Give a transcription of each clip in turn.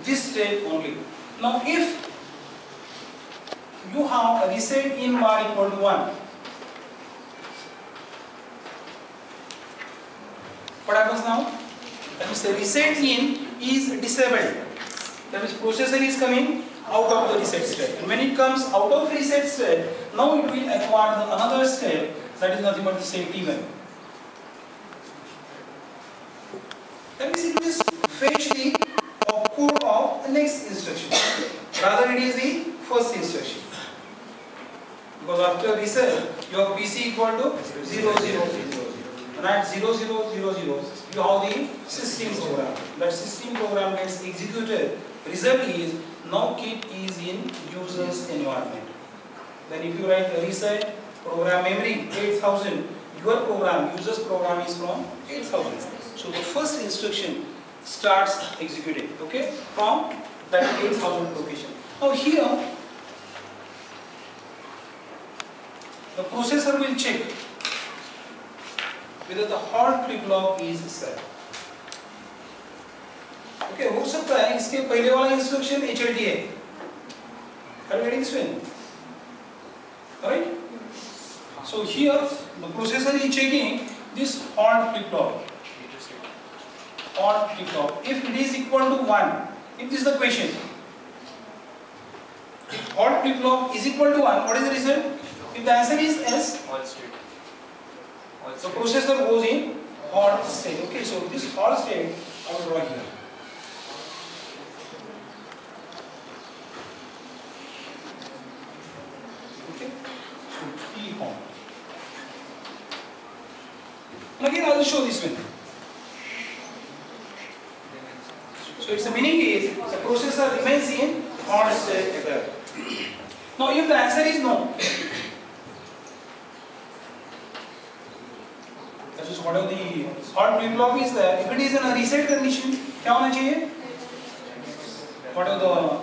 this step only. Now if you have a reset in bar equal to 1, what happens now? That means the reset in is disabled. That means processor is coming out of the reset state. And when it comes out of reset state, now it will acquire another step that is nothing but the same T1. That means it will fetch the opcode of the next instruction. Rather it is the first instruction. Because after reset, your PC equal to 0, 0, 0, 0. And at 0, 0, 0, 0, you have the system program. That system program gets executed. Result is now kit is in user's environment. Then if you write reset program memory 8000, your program, user's program is from 8000. So the first instruction starts executing, okay, from that 8000 location. Now here, the processor will check whether the halt flip-flop is set. Okay, हो सकता है इसके पहले वाला instruction HLT है. Are you getting this one? Alright? So here the processor is checking this halt flip-flop. Halt flip-flop. If it is equal to 1, if this is the question, if halt flip-flop is equal to 1, what is the result? If the answer is S, the processor goes in halt state. Okay, so this halt state I will draw here. Okay, so T form. And again I will show this one. So its meaning is the processor remains in halt state. Now if the answer is no, that is whatever the halt flip-flop is there, if it is in a reset condition, क्या होना चाहिए? Whatever the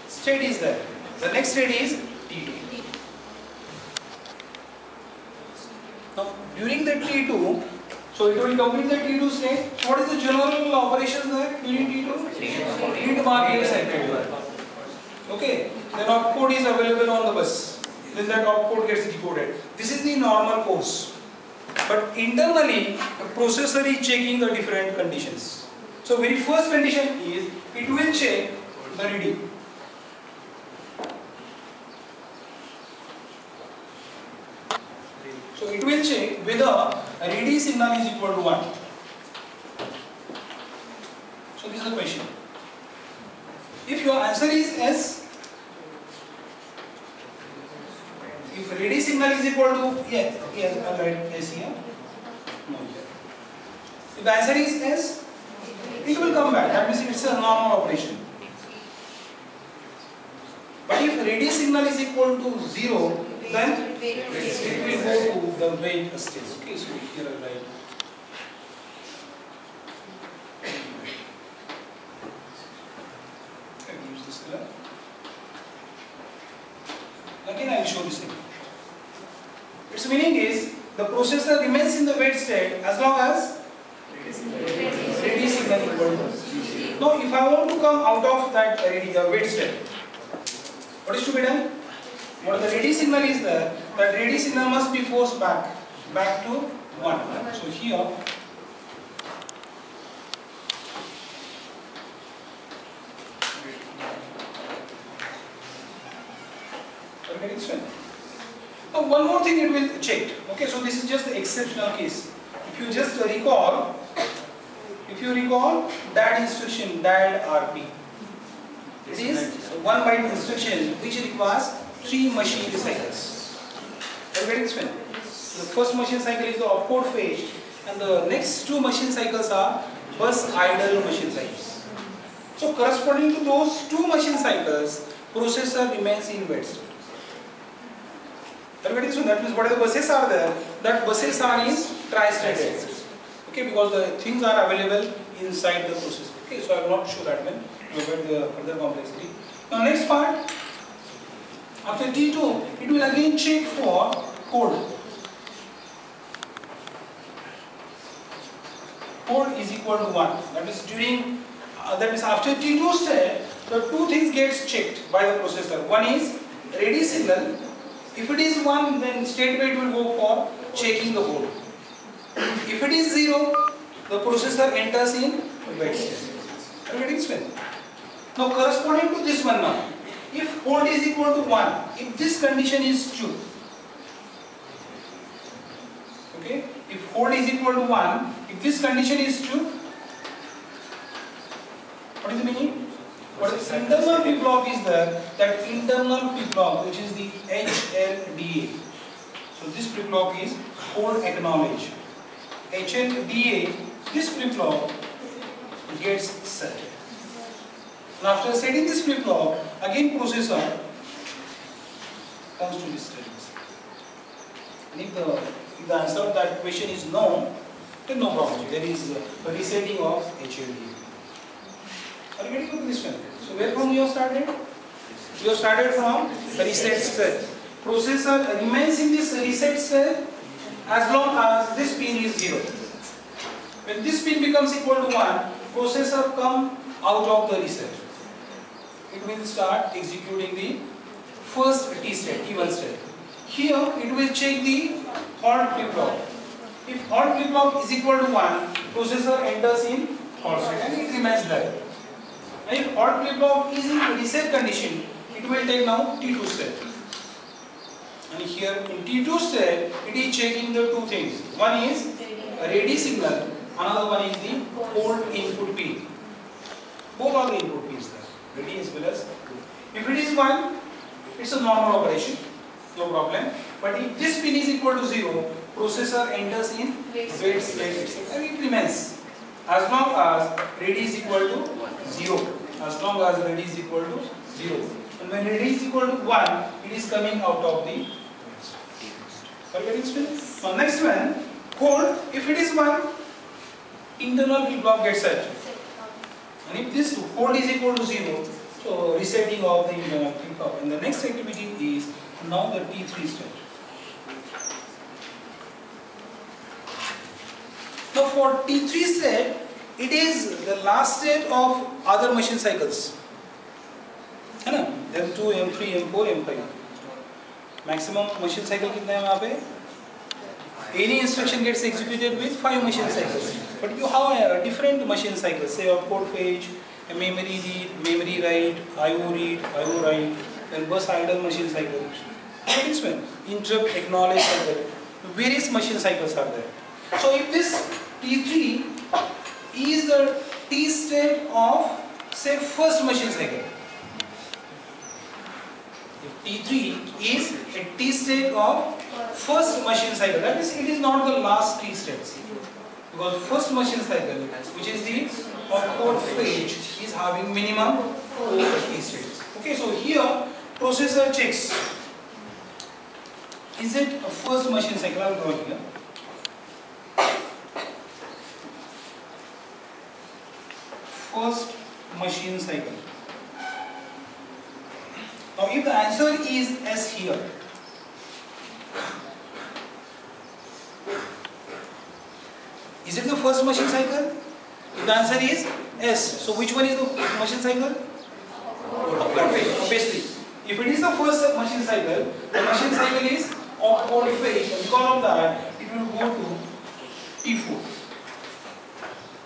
state is there, the next state is T2. Now during the T2, so it will complete the T2 state. So what is the general operations there during T2? Read mark is activated. Okay, then opcode is available on the bus. Then that opcode gets decoded. This is the normal course. But internally, the processor is checking the different conditions. So very first condition is, it will check the reading. So it will check whether a ready signal is equal to 1. So this is the question. If your answer is S, if ready signal is equal to, yes, I'll write S here. No, here. If the answer is S, it will come back. That means it's a normal operation. But if ready signal is equal to 0, then it will go to the wait stage. Okay, so here I write. I will use this color. Again, I will show this thing. Its meaning is the processor remains in the wait state as long as ready signal equal to. Now, if I want to come out of that wait state, what is to be done? What the ready signal is there, that ready signal must be forced back to 1. So here, are you getting this one? Now one more thing it will check. Okay, so this is just the exceptional case. If you just recall, that instruction, that RP, it is 1 byte instruction which requires 3 machine cycles. Are you getting this one? The first machine cycle is the opcode fetch, and the next 2 machine cycles are bus idle machine cycles. So corresponding to those 2 machine cycles, processor remains in wait state. Are you getting this one? That means whatever buses are there, that buses are in tri-state. Okay, because the things are available inside the processor. Okay, so I will not show that one. Avoid the further complexity. Now next part, after T2, it will again check for code. hold is equal to 1. That is during, that is after T2 state, the two things gets checked by the processor. One is ready signal. If it is 1, then state wait will go for checking the hold. If it is 0, the processor enters in wait state. Are you getting this? Now corresponding to this one now, if hold is equal to 1, if this condition is true, okay, if hold is equal to 1, if this condition is true, what is the meaning? What is the internal flip-flop is there, that internal flip-flop which is the HLDA. So this flip-flop is hold acknowledge. HLDA, this flip-flop gets set. And after setting this flip-flop, again processor comes to this state. And if the answer of that question is no, then no problem. There is a resetting of HLDA. Are you getting this one? So where from you have started? You have started from reset state. Processor remains in this reset state as long as this pin is 0. When this pin becomes equal to 1, processor comes out of the reset. It will start executing the first T state, T1 state. Here it will check the halt flip-flop. If halt flip-flop is equal to 1, processor enters in halt state and it remains there. And if halt flip-flop is in reset condition, it will take now T2 state. And here in T2 state, it is checking the two things. One is a ready signal, another one is the hold input pin. Both are the input pins there, ready as well as hold. If it is 1, it's a normal operation, no problem. But if this pin is equal to 0, processor enters in wait state and it remains as long as ready is equal to 0. As long as ready is equal to 0. And when ready is equal to 1, it is coming out of the. Are you getting this? Now next one, hold. If it is 1, internal flip-flop gets set. And if this hold is equal to 0, so resetting of the internal flip-flop. And the next activity is now the T3 state. Now for T3 state, it is the last state of other machine cycles. है ना? M2, M3, M4, M5. Maximum machine cycle कितना है वहाँ पे? Any instruction gets executed with 5 machine cycles. But you have different machine cycles. Say opcode fetch, a memory read, memory write, IO write, then bus idle machine cycle. What is one? Interrupt, acknowledge cycle. Various machine cycles are there. So if this T3 is the T state of say first machine cycle. If T3 is a T state of first machine cycle, that is, it is not the last T state. Because first machine cycle, which is the opcode fetch, is having minimum 4 T states. Okay, so here processor checks. Is it a first machine cycle? I will draw here. First machine cycle. Now if the answer is S here, is it the first machine cycle? If the answer is S, so which one is the machine cycle? Obviously. If it is the first machine cycle, the machine cycle is opcode fetch, and because of that, it will go to T4.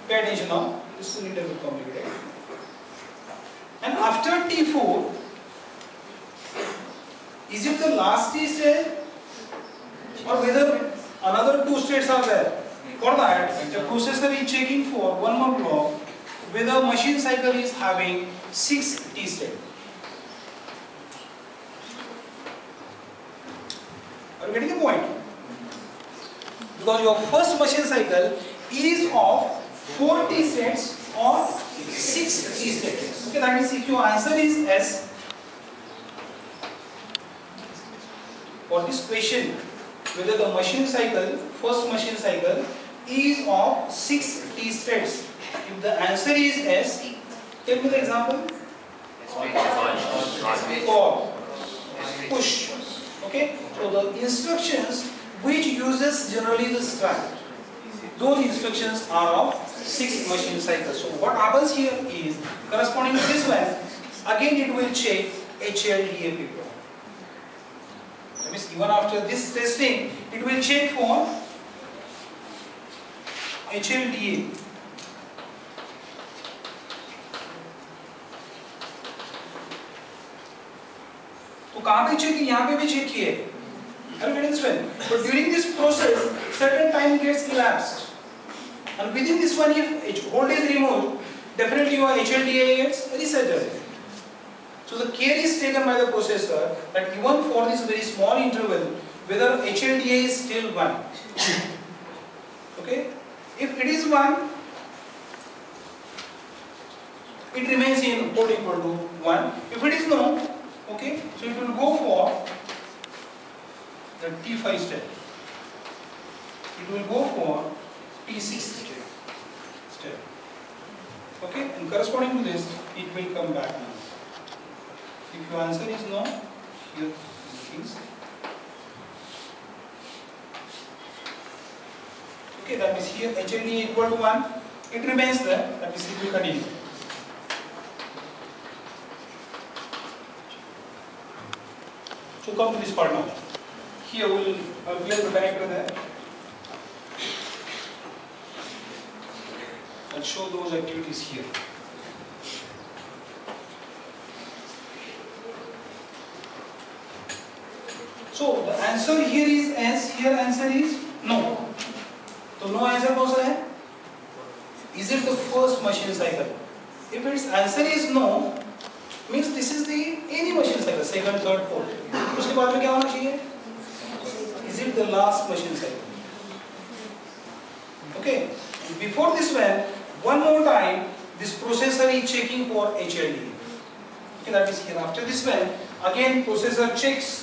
Pay attention now. This is a little bit complicated. And after T4, is it the last T state or whether another 2 states are there? For that, the processor is checking for one more block whether machine cycle is having 6 T states. Are you getting the point? Because your first machine cycle is of 4 T states or 6 T states. Okay, that means if your answer is S, for this question, whether the machine cycle, first machine cycle, is of 6 T states. If the answer is S, take me the example. Or push. Okay, so the instructions which uses generally the start. those instructions are of 6 machine cycles. So what happens here is, corresponding to this one, again it will check HLDA people. That means even after this testing, it will check for HLDA. तो कहाँ पे check? यहाँ पे भी check किए. Are you getting this one? But during this process, certain time gets elapsed, and within this one, if hold is removed, definitely your HLDA gets resettled. So the care is taken by the processor that even for this very small interval, whether HLDA is still 1. Okay? If it is 1, it remains in port equal to 1. If it is no, okay, so it will go for the T5 step. It will go for T6 step. Okay, and corresponding to this, it will come back now. If your answer is no, here is. Okay, that means here HLD equal to 1, it remains there, that means it will continue. So come to this part now. Here we will place the diagram there. I'll show those activities here. So the answer here is S, here answer is no. So no answer कौन सा है? Is it the first machine cycle? If its answer is no, means this is the any machine cycle, second, third, fourth. उसके बाद में क्या होना चाहिए? Is it the last machine cycle? Okay. Before this one more time, this processor is checking for HLD. Okay, that is here. After this one, again processor checks.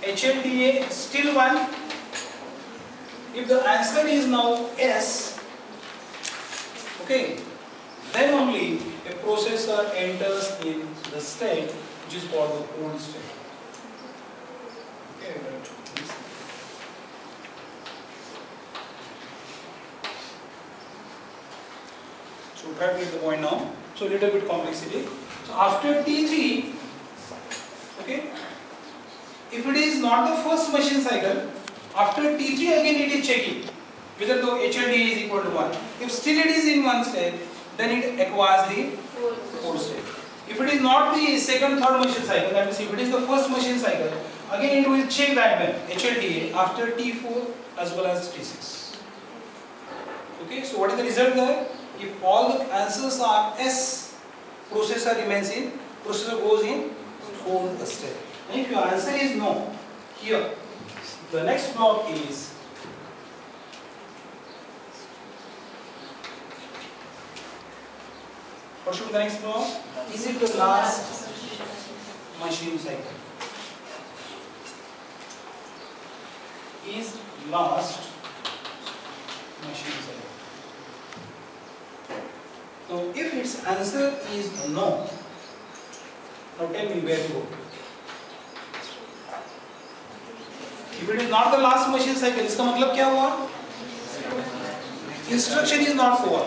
HLDA still 1. If the answer is now S, okay, then only a processor enters in the state which is called the hold state. Okay, so try to get the point now. So little bit complexity. So after T3, okay, if it is not the first machine cycle, after T3 again it is checking whether the HLDA is equal to 1. If still it is in one state, then it acquires the fourth state. If it is not the second, third machine cycle, that means if it is the first machine cycle, again it will check that one, HLDA, after T4 as well as T6. Okay, so what is the result there? If all the answers are S, processor remains in, processor goes in fourth state. And if your answer is no, here, the next block is what should be the next block? Is it the last machine cycle? Is last machine cycle. So if its answer is no, now tell me where to go. If it is not the last machine cycle, इसका मतलब क्या हुआ? Instruction is not over.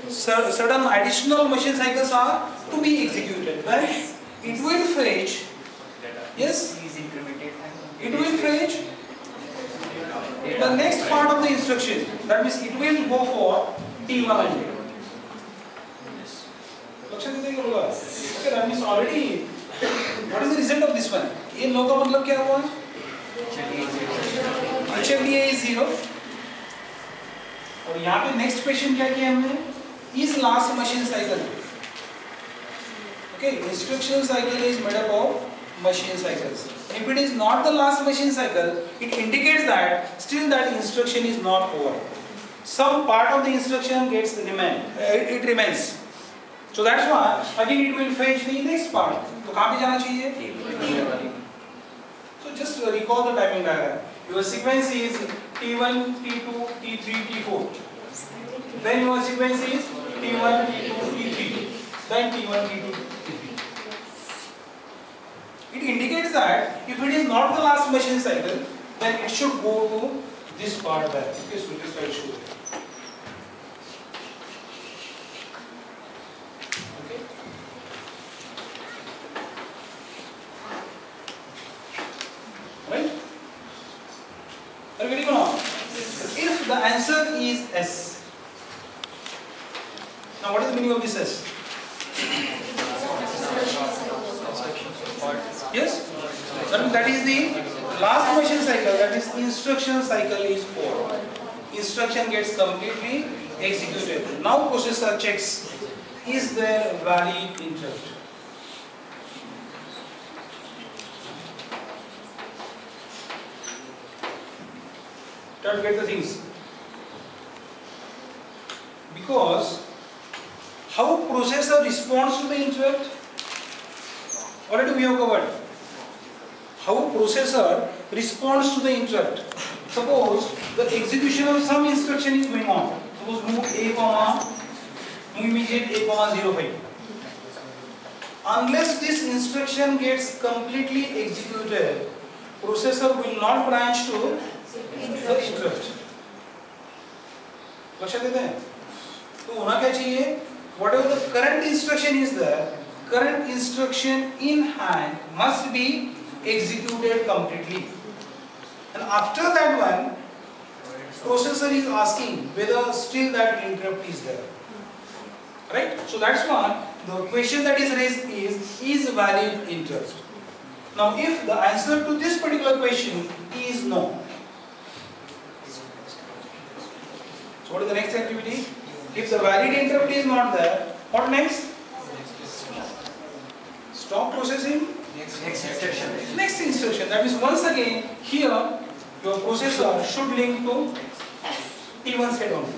Certain additional machine cycles are to be executed. Right? It will fetch. Yes. It will fetch the next part of the instruction. That means it will go for T1. Okay, that means already. What is the result of this one? ये no का मतलब क्या हुआ? HLDA is 0. और यहाँ पे next question क्या किया हमने? Is last machine cycle. Okay, instruction cycle is made up of machine cycles. If it is not the last machine cycle, it indicates that still that instruction is not over. Some part of the instruction gets it remains. So that's why again it will fetch the next part. तो कहाँ पे जाना चाहिए? So just recall the timing diagram. Your sequence is T1, T2, T3, T4. Then your sequence is T1, T2, T3. Then T1, T2, T3. It indicates that if it is not the last machine cycle, then it should go to this part there. Okay, so this I show. Okay. Right? Are you getting it now? If the answer is S. Now what is the meaning of this S? Yes? That is the last machine cycle, that is instruction cycle is over. Instruction gets completely executed. Now processor checks, is there valid interrupt? Try to get the things. Because how processor responds to the interrupt? Already we have covered. How processor responds to the interrupt. Suppose the execution of some instruction is going on. Suppose move immediate A,05. Unless this instruction gets completely executed, processor will not branch to the interrupt. लक्ष्य देते हैं? तो होना क्या चाहिए? Whatever the current instruction is there, current instruction in hand must be executed completely. And after that one, processor is asking whether still that interrupt is there. Right? So that's why the question that is raised is valid interrupt. Now if the answer to this particular question is no. So what is the next activity? If the valid interrupt is not there, what next? Stop processing. Next instruction. Next instruction. That means once again here your processor should link to T1 set only.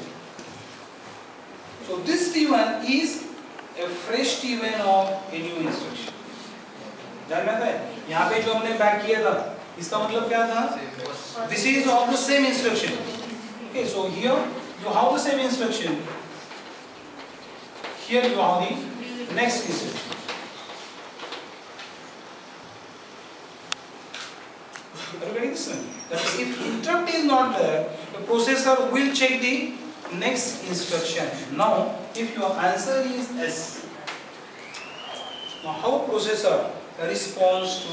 So this T1 is a fresh T1 of a new instruction. ध्यान में आता है? यहाँ पे जो हमने back किया था, इसका मतलब क्या था? This is of the same instruction. Okay, so here you have the same instruction. Here you have the next instruction. Are you getting this one? That is, if interrupt is not there, the processor will check the next instruction. Now, if your answer is S, now how processor responds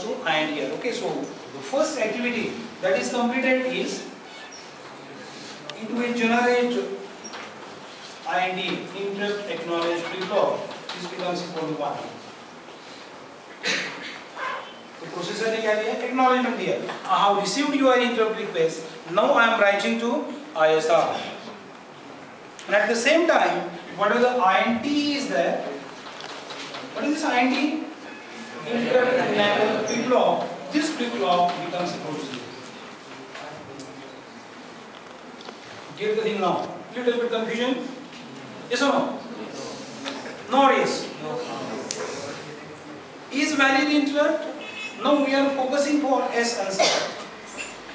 to AND here? Okay, so the first activity that is completed is it will generate AND interrupt acknowledge flip-flop. This becomes equal to 1. The processor ने क्या दिया? Acknowledgement दिया. I have received your interrupt request. Now I am branching to ISR. And at the same time, whatever the INT is there, what is this INT? Interrupt enable flip-flop. This flip-flop becomes equal to 0. Get the thing now. Little bit confusion. Yes or no? No or yes? Is valid interrupt? Now we are focusing for S answer.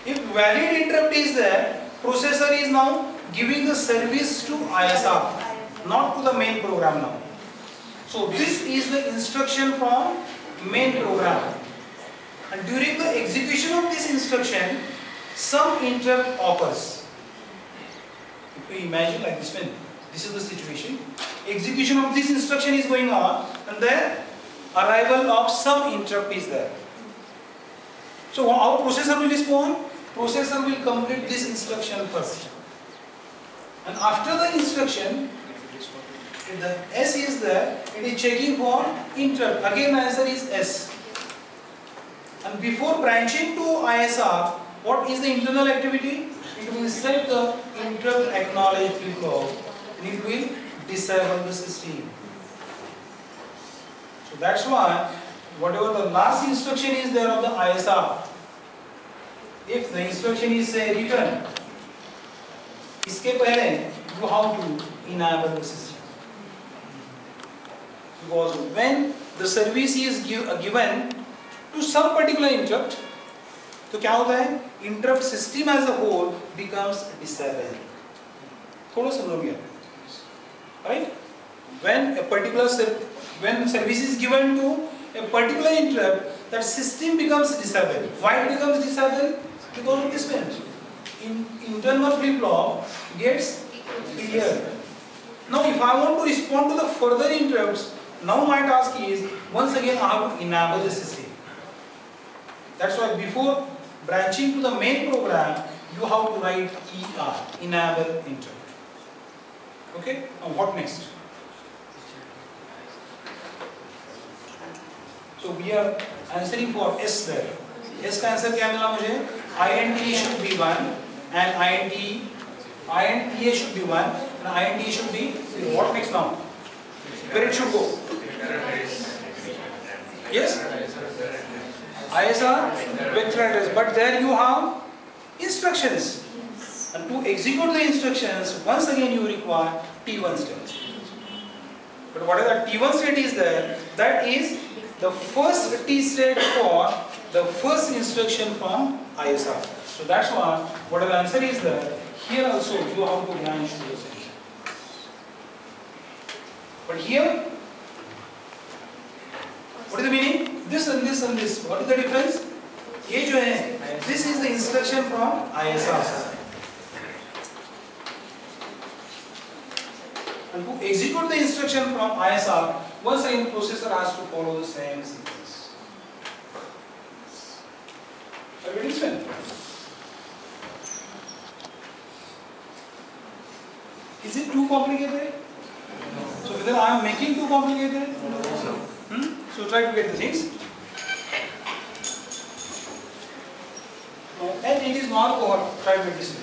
If valid interrupt is there, processor is now giving the service to ISR, not to the main program now. So this is the instruction from main program. And during the execution of this instruction, some interrupt occurs. If we imagine like this one, this is the situation. Execution of this instruction is going on, and then arrival of some interrupt is there. So how processor will respond? Processor will complete this instruction first. And after the instruction, if the S is there, it is checking for interrupt. Again the answer is S. And before branching to ISR, what is the internal activity? It will set the interrupt acknowledge flip-flop and it will disable the system. So that's why whatever the last instruction is there of the ISR, if the instruction is say return, इसके पहले you have to enable the system. Because when the service is given to some particular interrupt, तो क्या होता है? Interrupt system as a whole becomes disabled. थोड़ा समझो गया, right? When a particular when service is given to a particular interrupt, that system becomes disabled. Why it becomes disabled? Because of this one. Internal flip-flop gets cleared. Now if I want to respond to the further interrupts, now my task is, once again I have to enable the system. That's why before branching to the main program, you have to write ER, enable interrupt. Okay, now what next? So we are answering for S there. S का answer क्या मिला मुझे? INT should be 1 and INTA should be 1 and INT should be 0. What next now? Where it should go? Yes? ISR vector address, but there you have instructions. And to execute the instructions, once again you require T1 state. But whatever T1 state is there, that is the first T state for the first instruction from ISR. So that's why whatever answer is there, here also you have to branch to the station. But here, what is the meaning? This and this and this. What is the difference? ये जो है, this is the instruction from ISR. And to execute the instruction from ISR, once again processor has to follow the same sequence. Are you listening? Is it too complicated? So whether I am making too complicated? So try to get the things. And it is not over. Try to get this way.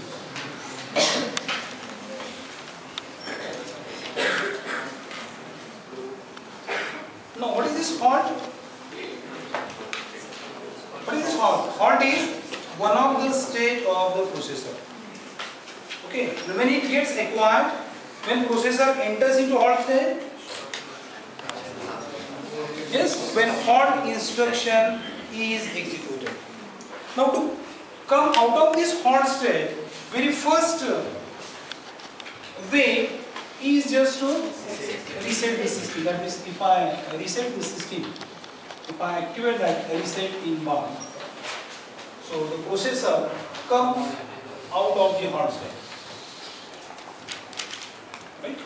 Now what is this halt? What is this halt? Halt is one of the stage of the processor. Okay. When it gets acquired, when processor enters into halt state, yes, when halt instruction is executed. Now to come out of this halt state, very first way is just to reset the system. That means if I reset the system, if I activate that reset in bar, so the processor comes out of the halt state. Right?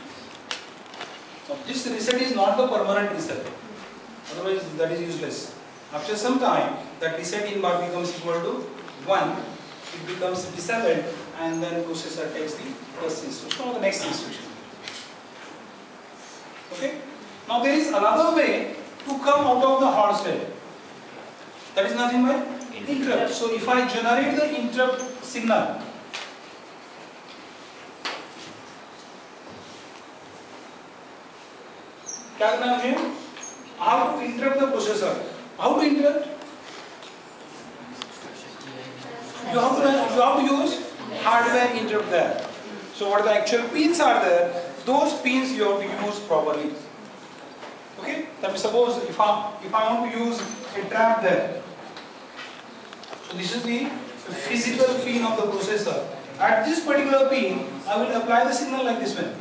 Now this reset is not the permanent reset. Otherwise that is useless. After some time, that reset in bar becomes equal to 1. It becomes disabled, and then processor takes the first instruction or the next instruction. Okay. Now there is another way to come out of the halt state. That is nothing but interrupt. So if I generate the interrupt signal, क्या करना है मुझे? How to interrupt the processor? How to interrupt? You have to use hardware interrupt there. So what the actual pins are there, those pins you have to use properly. Okay? That means suppose if I want to use a trap there. So this is the physical pin of the processor. At this particular pin, I will apply the signal like this one.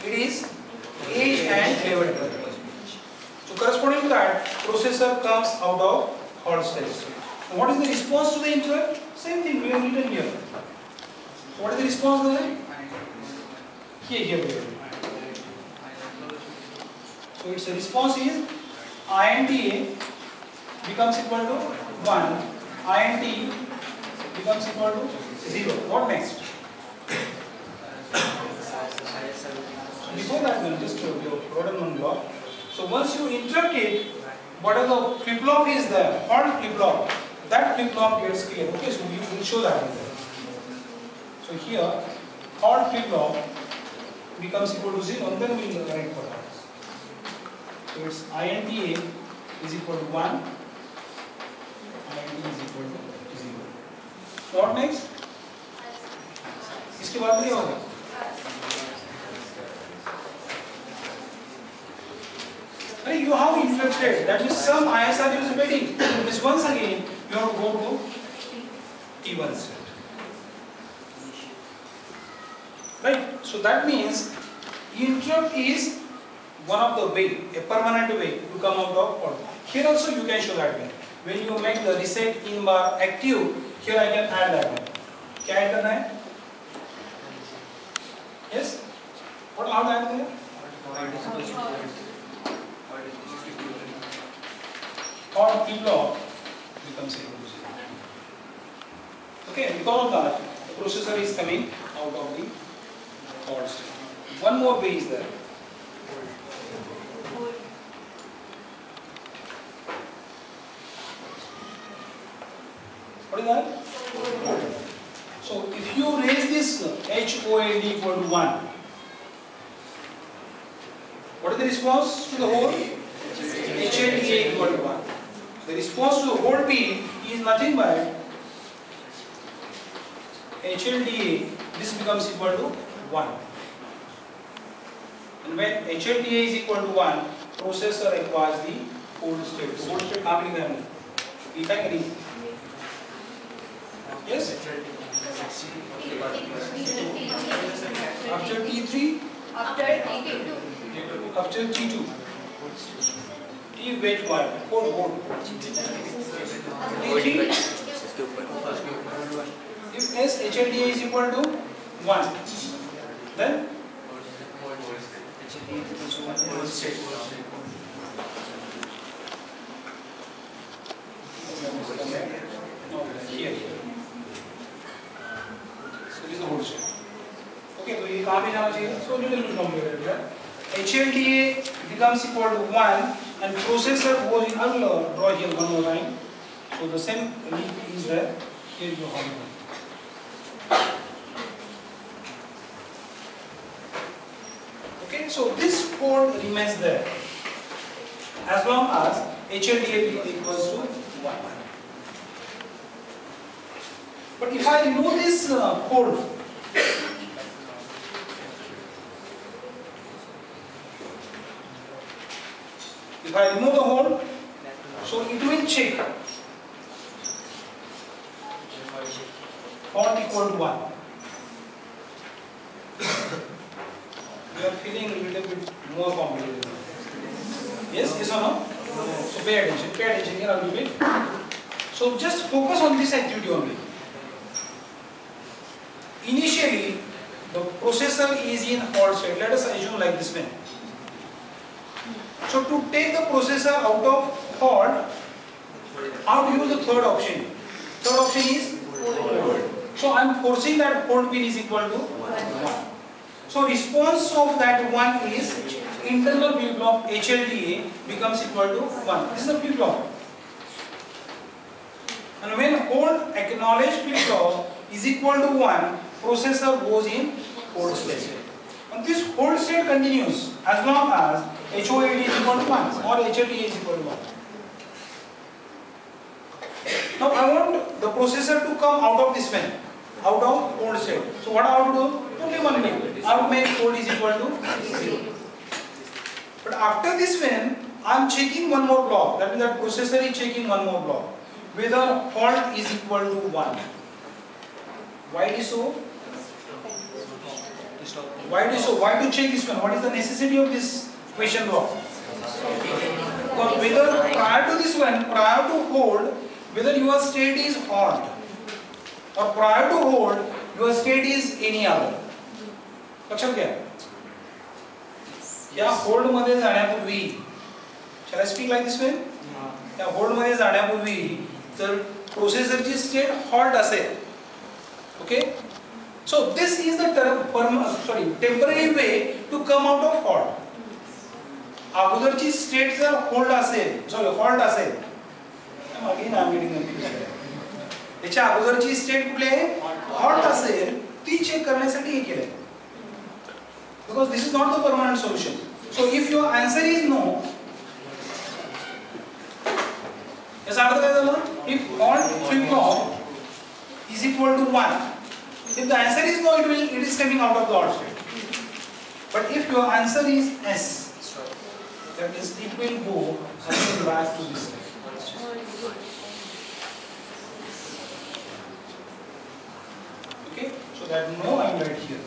It is edge and level. So corresponding to that, processor comes out of halt state. What is the response to the interrupt? Same thing we have written here. So what is the response there? Here. So its response is INTA becomes equal to 1, INT becomes equal to 0. What next? Before that one, just we have written one block. So once you interrupt it, whatever flip-flop is there, halt flip-flop, that flip-flop gets cleared. Okay, so we will show that. So here, halt flip-flop becomes equal to 0, and then we will write for that. So it's INTA is equal to 1, INT is equal to 0. What next? इसके बाद क्या होगा? You have inflected, that is some ISR is waiting. This once again you have to go to T1 state. Right? So that means interrupt is one of the way, a permanent way to come out of hold. Here also you can show that way. When you make the reset in bar active, here I can add that one. क्या add करना है? Yes? What how to add there? Or flip-flop becomes equal to 0. Okay, because of that, the processor is coming out of the hold state. One more way is there. What is that? Hold. So if you raise this HOLD equal to 1, what is the response to the hold? HLDA equal to 1. The response to the hold P is nothing but HLDA, this becomes equal to 1. And when HLDA is equal to 1, processor acquires the hold state. So hold state कहाँ पे लिखा है हमने? लिखा है कि नहीं? Yes? After T3? After T2. After T2. T wait while. Hold. T3. If S HLDA is equal to 1, then here. So this is the hold state. Okay, so ये कहाँ पे जाना चाहिए? So little bit complicated here. HLDA becomes equal to 1 and processor goes in. I will draw here one more line. So the same lead is there. Here you have it. Okay, so this code remains there as long as HLDA equals to 1. But if I remove this code, if I remove the hold, so it will check hold equal to 1. You are feeling a little bit more complicated. Yes or no? So pay attention here a little bit. So just focus on this activity only. Initially, the processor is in hold state. Let us assume like this way. So to take the processor out of hold, how to use the third option? Third option is hold. So I am forcing that hold pin is equal to 1. So response of that 1 is internal flip-flop HLDA becomes equal to 1. This is the flip-flop. And when hold acknowledge flip-flop is equal to 1, processor goes in hold state. And this hold state continues as long as HOLD is equal to 1 or HLDA is equal to 1. Now I want the processor to come out of this one, out of hold state. So what I have to do? Only one way. I will make hold is equal to 0. But after this one, I am checking one more block. That means that processor is checking one more block. Whether hold is equal to 1. Why it is so? Why it is so? Why to check this one? What is the necessity of this question block? Because whether prior to this one, prior to hold, whether your state is hold or prior to hold, your state is any other. लक्षात घ्या. या hold मध्ये जाण्यापूर्वी, shall I speak like this way? या hold मध्ये जाण्यापूर्वी जर प्रोसेसरची state halt असेल, okay? So this is the temporary way to come out of hold. अगोदरची स्टेट जर होल्ड असेल, हॉल्ट असेल, again I am getting confused. त्याच्या अगोदरची स्टेट कुठली आहे? हॉल्ट असेल, ती चेक करण्यासाठी हे केलंय. Because this is not the permanent solution. So if your answer is no, याचा अर्थ काय झाला? If hold flip-flop is equal to 1, if the answer is no, it is coming out of the hold state. But if your answer is yes, that means it will go again back to this state. Okay, so that no I am right here.